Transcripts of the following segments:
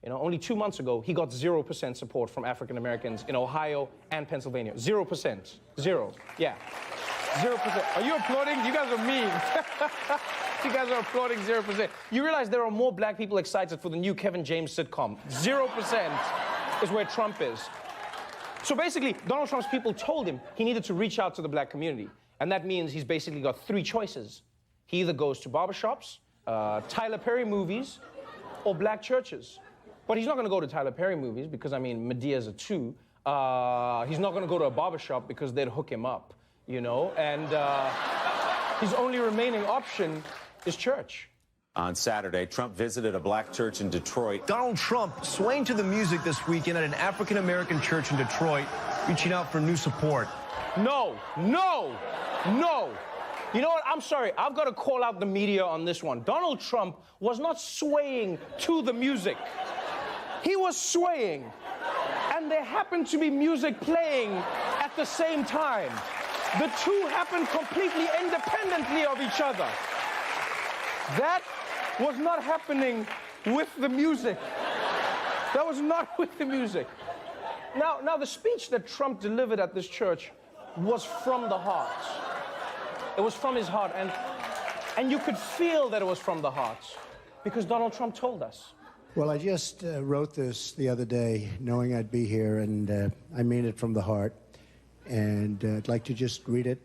You know, only 2 months ago, he got 0% support from African Americans in Ohio and Pennsylvania. 0%. Zero. Yeah. 0%. Are you applauding? You guys are mean. You guys are applauding 0%. You realize there are more black people excited for the new Kevin James sitcom. 0% is where Trump is. So basically, Donald Trump's people told him he needed to reach out to the black community. And that means he's basically got 3 choices. He either goes to barbershops, Tyler Perry movies, or black churches. But he's not going to go to Tyler Perry movies because, I mean, Medea's a 2. He's not going to go to a barbershop because they'd hook him up, you know? And his only remaining option is church. On Saturday, Trump visited a black church in Detroit. Donald Trump swaying to the music this weekend at an African-American church in Detroit, reaching out for new support. No, no, no. You know what? I'm sorry. I've got to call out the media on this one. Donald Trump was not swaying to the music. He was swaying, and there happened to be music playing at the same time. The two happened completely independently of each other. That was not happening with the music. That was not with the music. Now the speech that Trump delivered at this church was from the heart. It was from his heart, and you could feel that it was from the heart because Donald Trump told us. Well, I just wrote this the other day knowing I'd be here, and I mean it from the heart. And I'd like to just read it,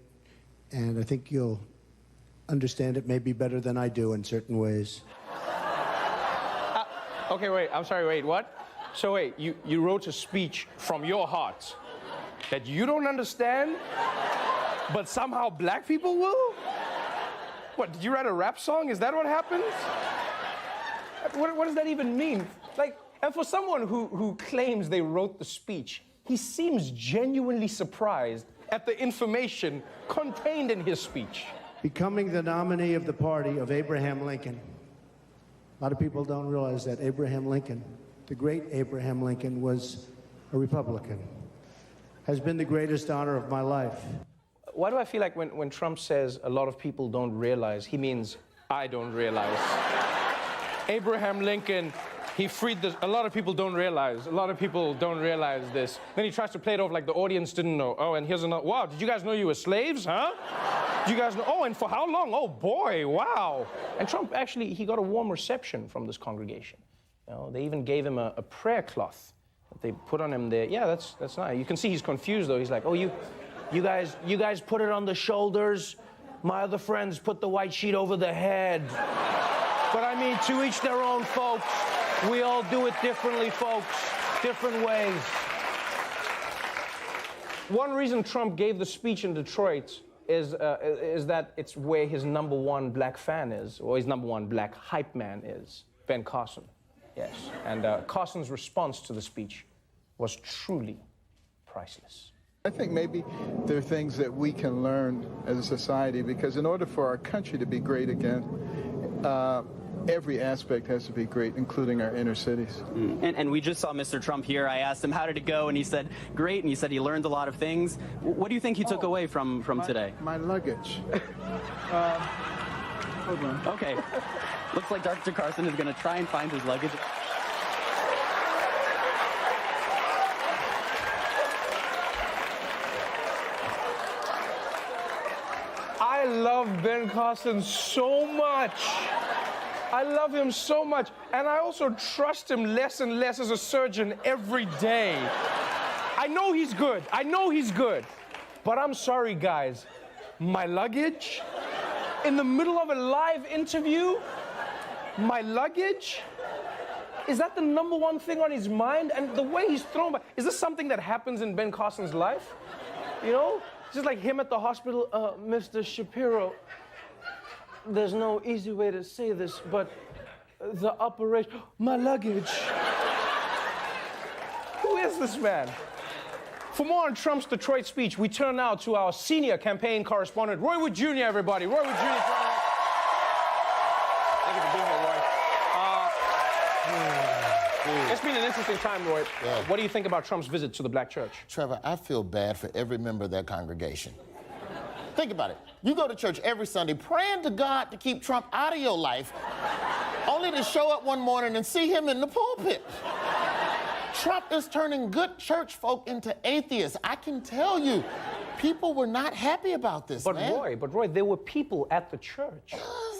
and I think you'll understand it maybe better than I do in certain ways. Okay, wait, I'm sorry, wait, what? So wait, you wrote a speech from your heart that you don't understand, but somehow black people will? What, did you write a rap song? Is that what happened? What does that even mean? Like, and for someone who claims they wrote the speech, he seems genuinely surprised at the information contained in his speech. Becoming the nominee of the party of Abraham Lincoln. A lot of people don't realize that Abraham Lincoln, the great Abraham Lincoln, was a Republican. Has been the greatest honor of my life. Why do I feel like when Trump says a lot of people don't realize, he means I don't realize? Abraham Lincoln, he freed a lot of people don't realize. A lot of people don't realize this. Then he tries to play it off like the audience didn't know. Oh, and here's another. Wow, did you guys know you were slaves, huh? Did you guys know? Oh, and for how long? Oh, boy, wow. And Trump, actually, he got a warm reception from this congregation. You know, they even gave him a prayer cloth that they put on him there. Yeah, that's nice. You can see he's confused, though. He's like, oh, you guys put it on the shoulders. My other friends put the white sheet over the head. But I mean, to each their own, folks. We all do it differently, folks. Different ways. One reason Trump gave the speech in Detroit is that it's where his #1 black fan is, or his #1 black hype man is, Ben Carson. Yes. And Carson's response to the speech was truly priceless. I think maybe there are things that we can learn as a society, because in order for our country to be great again, every aspect has to be great, including our inner cities. And we just saw Mr. Trump here. I asked him, how did it go? And he said, great. And he said he learned a lot of things. What do you think he took away from today? My luggage. Hold on. Okay. Looks like Dr. Carson is going to try and find his luggage. I love Ben Carson so much. I love him so much. And I also trust him less and less as a surgeon every day. I know he's good. I know he's good. But I'm sorry, guys. My luggage? In the middle of a live interview? My luggage? Is that the #1 thing on his mind? And the way he's thrown back, is this something that happens in Ben Carson's life? You know? Just like him at the hospital, Mr. Shapiro, there's no easy way to say this, but the operation, my luggage. Who is this man? For more on Trump's Detroit speech, we turn now to our senior campaign correspondent, Roy Wood Jr., everybody. Roy Wood Jr. Thank you for being here, Roy. It's been an interesting time, Roy. Yeah. What do you think about Trump's visit to the black church? Trevor, I feel bad for every member of that congregation. Think about it. You go to church every Sunday praying to God to keep Trump out of your life, only only to show up one morning and see him in the pulpit. Trump is turning good church folk into atheists. I can tell you, people were not happy about this, man. But Roy, there were people at the church.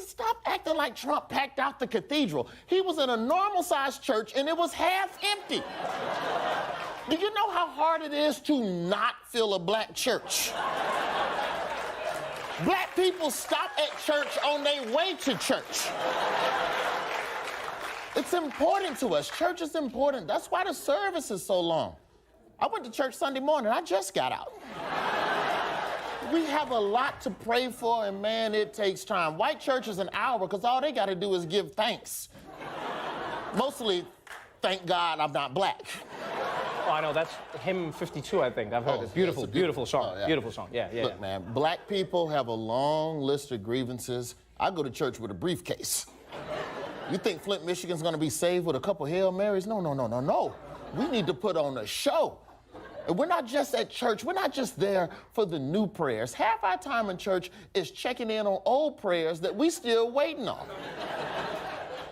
Stop acting like Trump packed out the cathedral. He was in a normal-sized church, and it was half empty. Do you know how hard it is to not fill a black church? Black people stop at church on their way to church. It's important to us. Church is important. That's why the service is so long. I went to church Sunday morning. I just got out. We have a lot to pray for, and man, it takes time. White church is an hour because all they got to do is give thanks. Mostly, thank God I'm not black. Oh, I know, that's hymn 52, I think. I've heard it. Beautiful, beautiful song. Yeah. Beautiful song. Yeah. Look, man, black people have a long list of grievances. I go to church with a briefcase. You think Flint, Michigan's gonna be saved with a couple Hail Marys? No. We need to put on a show. And we're not just at church, we're not just there for the new prayers. Half our time in church is checking in on old prayers that we still waiting on.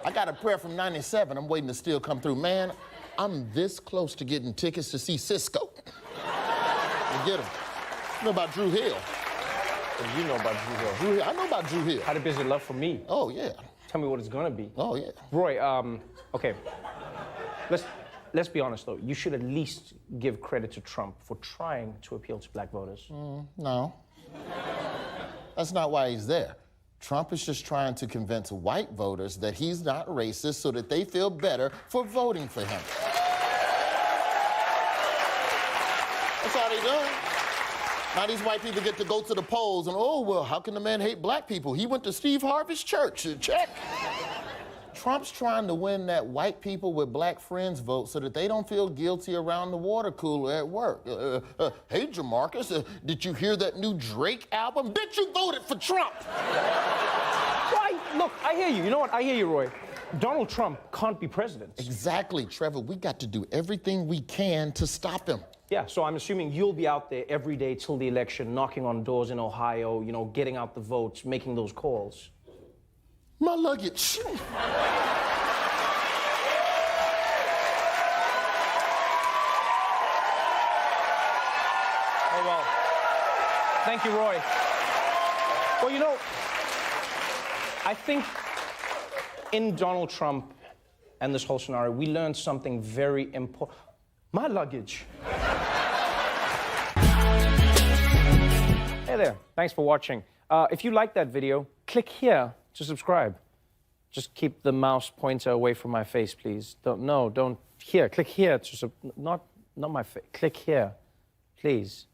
I got a prayer from '97 I'm waiting to still come through. Man, I'm this close to getting tickets to see Cisco. And get them. You know about Drew Hill. What do you know about Drew Hill? I know about Drew Hill. How Is It Love for Me? Oh, yeah. Tell me what it's gonna be. Oh, yeah. Roy, okay. Let's be honest, though. You should at least give credit to Trump for trying to appeal to black voters. No. That's not why he's there. Trump is just trying to convince white voters that he's not racist so that they feel better for voting for him. That's all they doing. Now these white people get to go to the polls and, oh, well, how can the man hate black people? He went to Steve Harvey's church. Check. Trump's trying to win that white people with black friends vote so that they don't feel guilty around the water cooler at work. Hey, Jamarcus, did you hear that new Drake album? Bitch, you voted for Trump. Look, I hear you. You know what? I hear you, Roy. Donald Trump can't be president. Exactly, Trevor. We got to do everything we can to stop him. Yeah, so I'm assuming you'll be out there every day till the election, knocking on doors in Ohio, getting out the votes, making those calls. My luggage. Oh, well. Thank you, Roy. Well, I think in Donald Trump and this whole scenario, we learned something very important. My luggage. Hey there, thanks for watching. If you like that video, click here to subscribe. Just keep the mouse pointer away from my face, please. Don't, here, click here to, not my face, click here, please.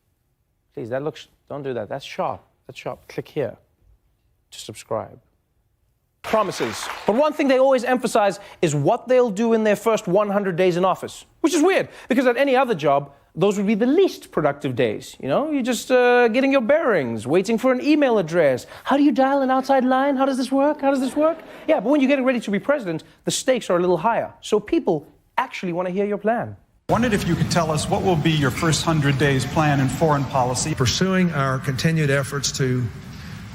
Please, don't do that, that's sharp, click here to subscribe. Promises. But one thing they always emphasize is what they'll do in their first 100 days in office, which is weird, because at any other job, those would be the least productive days. You're just getting your bearings, waiting for an email address. How do you dial an outside line? How does this work? Yeah, but when you're getting ready to be president, the stakes are a little higher. So people actually want to hear your plan. Wondered if you could tell us what will be your first 100 days plan in foreign policy. Pursuing our continued efforts to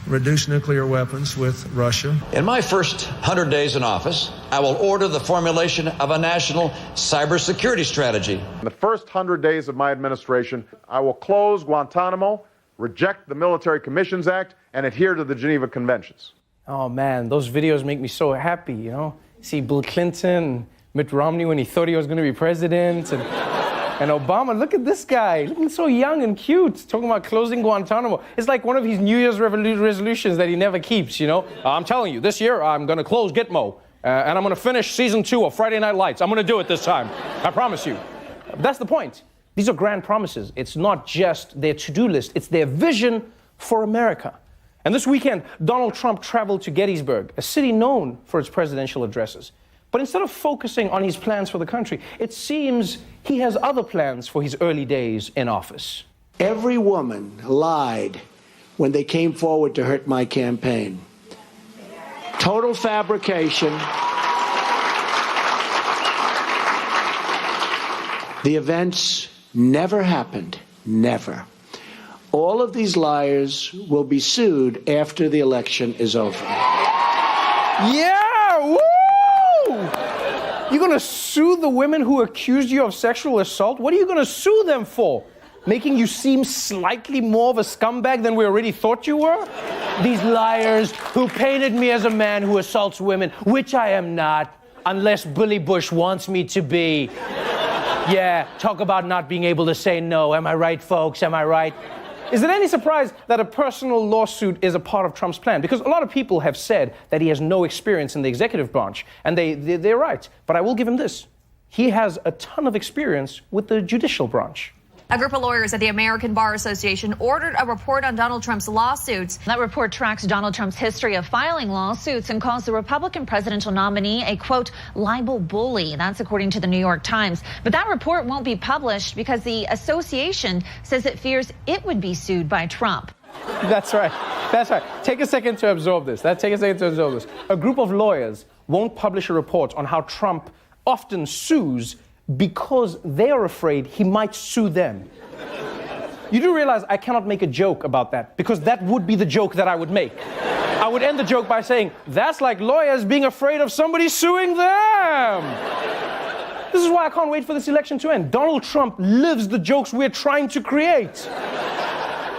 reduce nuclear weapons with Russia. In my first 100 days in office, I will order the formulation of a national cybersecurity strategy. In the first 100 days of my administration, I will close Guantanamo, reject the Military Commissions Act, and adhere to the Geneva Conventions. Oh man, those videos make me so happy, See Bill Clinton, Mitt Romney when he thought he was going to be president, and Obama, look at this guy, looking so young and cute, talking about closing Guantanamo. It's like one of his New Year's resolutions that he never keeps, I'm telling you, this year I'm going to close Gitmo, and I'm going to finish season 2 of Friday Night Lights. I'm going to do it this time. I promise you. That's the point. These are grand promises. It's not just their to-do list. It's their vision for America. And this weekend, Donald Trump traveled to Gettysburg, a city known for its presidential addresses. But instead of focusing on his plans for the country, it seems he has other plans for his early days in office. Every woman lied when they came forward to hurt my campaign. Total fabrication. The events never happened. Never. All of these liars will be sued after the election is over. Yeah! Woo! going to sue the women who accused you of sexual assault? What are you going to sue them for? Making you seem slightly more of a scumbag than we already thought you were? These liars who painted me as a man who assaults women, which I am not, unless Billy Bush wants me to be. Yeah, talk about not being able to say no. Am I right, folks? Am I right? Is it any surprise that a personal lawsuit is a part of Trump's plan? Because a lot of people have said that he has no experience in the executive branch, and they're right. But I will give him this. He has a ton of experience with the judicial branch. A group of lawyers at the American Bar Association ordered a report on Donald Trump's lawsuits. That report tracks Donald Trump's history of filing lawsuits and calls the Republican presidential nominee a, quote, libel bully. That's according to the New York Times. But that report won't be published because the association says it fears it would be sued by Trump. That's right. That's right. Take a second to absorb this. A group of lawyers won't publish a report on how Trump often sues because they are afraid he might sue them. You do realize I cannot make a joke about that, because that would be the joke that I would make. I would end the joke by saying, that's like lawyers being afraid of somebody suing them. This is why I can't wait for this election to end. Donald Trump lives the jokes we're trying to create.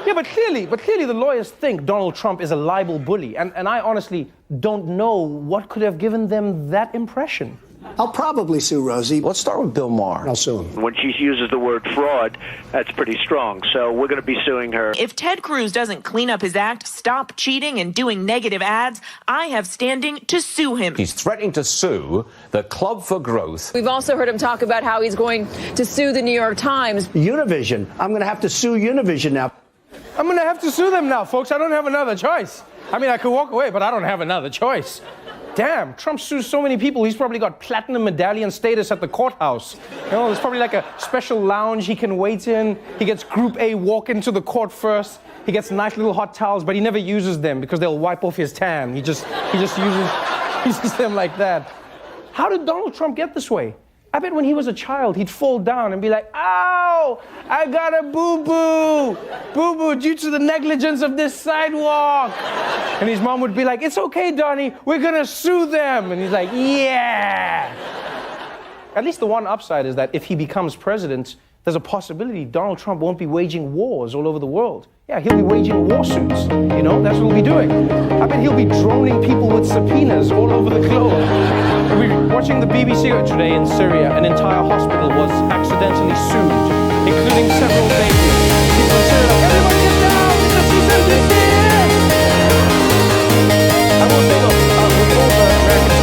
Yeah, but clearly the lawyers think Donald Trump is a libel bully, and I honestly don't know what could have given them that impression. I'll probably sue Rosie. Let's start with Bill Maher. I'll sue him. When she uses the word fraud, that's pretty strong. So we're going to be suing her. If Ted Cruz doesn't clean up his act, stop cheating and doing negative ads, I have standing to sue him. He's threatening to sue the Club for Growth. We've also heard him talk about how he's going to sue the New York Times. Univision. I'm going to have to sue Univision now. I'm going to have to sue them now, folks. I don't have another choice. I mean, I could walk away, but I don't have another choice. Damn, Trump sues so many people. He's probably got platinum medallion status at the courthouse. You know, there's probably like a special lounge he can wait in. He gets Group A walk into the court first. He gets nice little hot towels, but he never uses them because they'll wipe off his tan. He just uses them like that. How did Donald Trump get this way? I bet when he was a child, he'd fall down and be like, ow, I got a boo-boo. Boo-boo due to the negligence of this sidewalk. And his mom would be like, it's okay, Donnie, we're gonna sue them. And he's like, yeah. At least the one upside is that if he becomes president, there's a possibility Donald Trump won't be waging wars all over the world. Yeah, he'll be waging lawsuits. You know, that's what he'll be doing. I bet he'll be droning people with subpoenas all over the globe. We were watching the BBC today in Syria. An entire hospital was accidentally sued, including several babies. People said, everybody get down! This is it! I will say, look, with all the American